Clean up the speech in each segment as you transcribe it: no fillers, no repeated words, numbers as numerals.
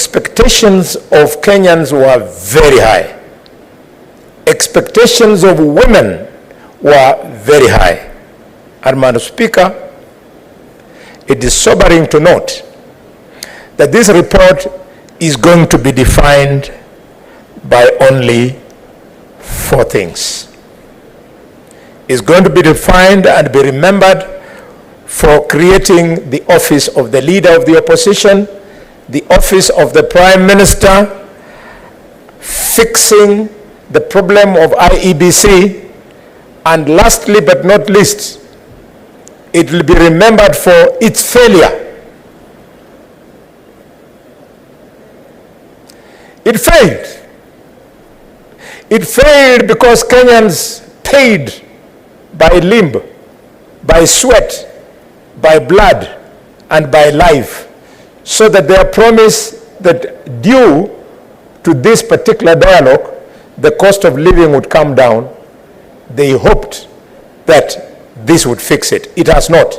expectations of Kenyans were very high. Expectations of women were very high. And Madam Speaker, it is sobering to note that this report is going to be defined by only 4 things. It's going to be defined and be remembered for creating the office of the leader of the opposition, the office of the prime minister, fixing the problem of IEBC, and lastly but not least, it will be remembered for its failure. It failed. It failed because Kenyans paid by limb, by sweat, by blood, and by life, so that their promise that due to this particular dialogue, the cost of living would come down, they hoped that this would fix it. It has not.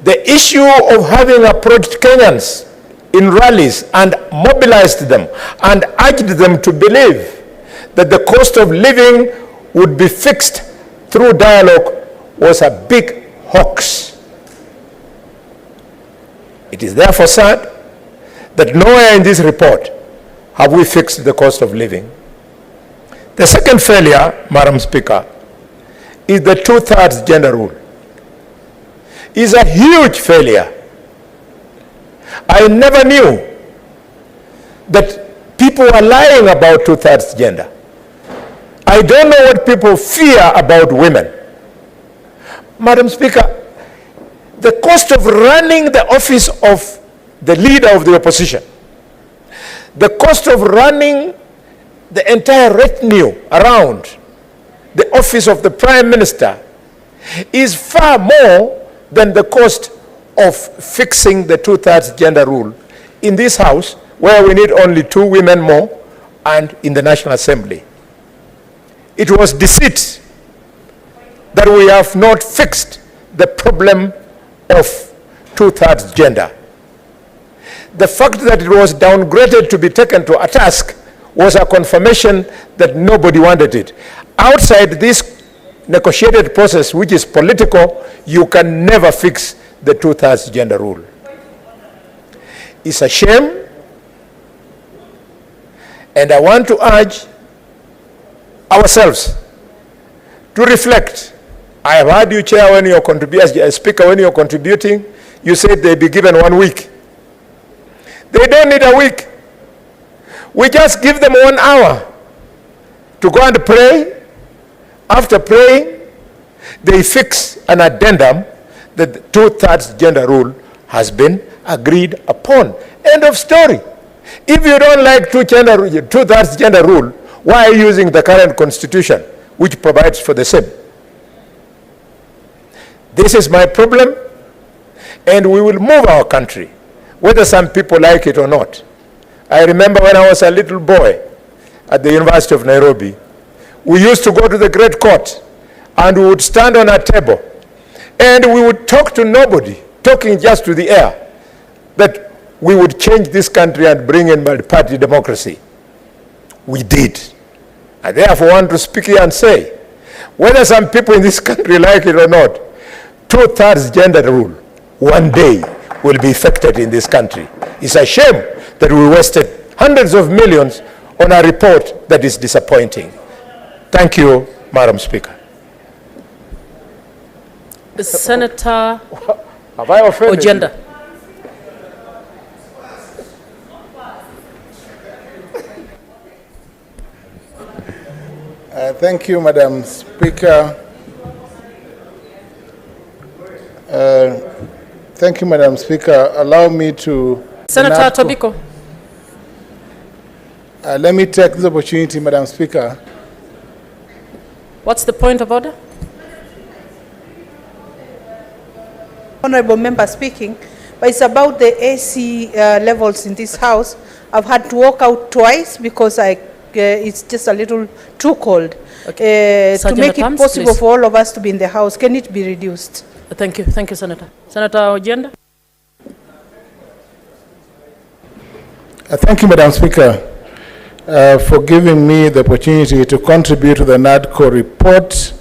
The issue of having approached Kenyans in rallies and mobilized them and urged them to believe that the cost of living would be fixed through dialogue was a big hoax. It is therefore sad that nowhere in this report have we fixed the cost of living. The second failure, Madam Speaker, is the 2/3 gender rule. It's a huge failure. I never knew that people were lying about 2/3 gender. I don't know what people fear about women. Madam Speaker, the cost of running the office of the leader of the opposition, the cost of running the entire retinue around the office of the prime minister is far more than the cost of fixing the 2/3 gender rule in this house, where we need only 2 women more, and in the National Assembly. It was deceit that we have not fixed the problem of 2/3 gender. The fact that it was downgraded to be taken to a task was a confirmation that nobody wanted it. Outside this negotiated process, which is political, you can never fix the 2/3 gender rule. It's a shame, and I want to urge ourselves to reflect. I have heard you, Chair, when you're contributing, as Speaker, when you're contributing, you said they be given 1 week. They don't need a week. We just give them 1 hour to go and pray. After praying, they fix an addendum that the 2/3 gender rule has been agreed upon. End of story. If you don't like 2/3 gender rule, why are you using the current constitution, which provides for the same? This is my problem, and we will move our country, whether some people like it or not. I remember when I was a little boy at the University of Nairobi, we used to go to the Great Court, and we would stand on a table, and we would talk to nobody, talking just to the air, that we would change this country and bring in multi-party democracy. We did. I therefore want to speak here and say, whether some people in this country like it or not, 2/3 gender rule one day will be effected in this country. It's a shame that we wasted hundreds of millions on a report that is disappointing. Thank you, Madam Speaker. Senator Have I offended Ogenda. Thank you, Madam Speaker. Thank you, Madam Speaker. Allow me to... Senator Tobiko. Let me take this opportunity, Madam Speaker. What's the point of order? Honorable member speaking, but it's about the AC levels in this house. I've had to walk out twice because it's just a little too cold. Okay. To make it possible for all of us to be in the house, can it be reduced? Thank you, Senator. Senator Ogenda. Thank you, Madam Speaker, for giving me the opportunity to contribute to the NADCO report